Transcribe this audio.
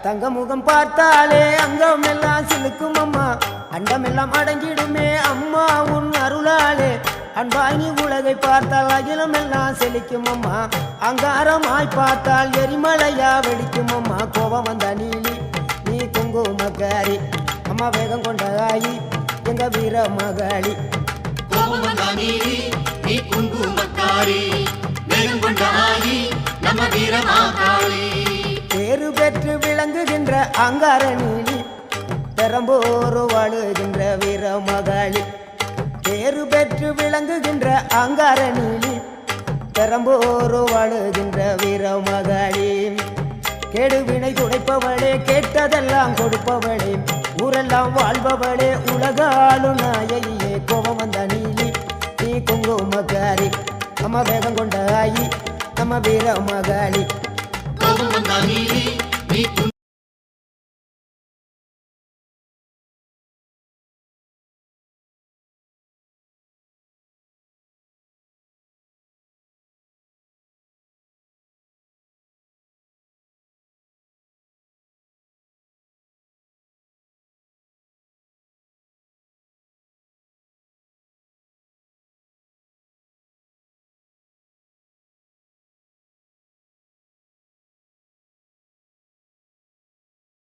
தங்க முகம் பார்த்தாலே அங்கம் எல்லாம் சிலுக்கும் அம்மா அண்டமெல்லாம் அடங்கிடுமே அம்மா உன் அருளாலே அன்பாய் நீ உலகை பார்த்தால் அகிலம் எல்லாம் செழிக்கும் அம்மா அங்காரமாய் பார்த்தால் எரிமலையா வெடிக்கும் அம்மா கோபம் வந்த நீலி நீ குங்குமக்காரி அம்மா வேகம் கொண்ட ஆயி எங்க வீர மகாளி கோபம் வந்த நீலி நீ குங்குமக்காரி வேகம் கொண்ட ஆயி நம்ம வீர மகாளி பேரு பெற்று விளங்குகின்ற அங்கார நீலி பெரம்போர் வாழுகின்ற வீர மகாளி பேரு பெற்று விளங்குகின்ற அங்கார நீலி பெரம்போர் வாழுகின்ற வீர மகாளி கேடுவினை துடைப்பவளே கேட்டதெல்லாம் கொடுப்பவளே ஊரெல்லாம் வாழ்பவளே உலகாலும் நாயகியே கோபம் வந்த நீலி நீ குங்குமக்காரி நம்ம வேகம் கொண்ட ஆயி நம்ம வீர மகாளி கோபம் வந்த நீலி நீ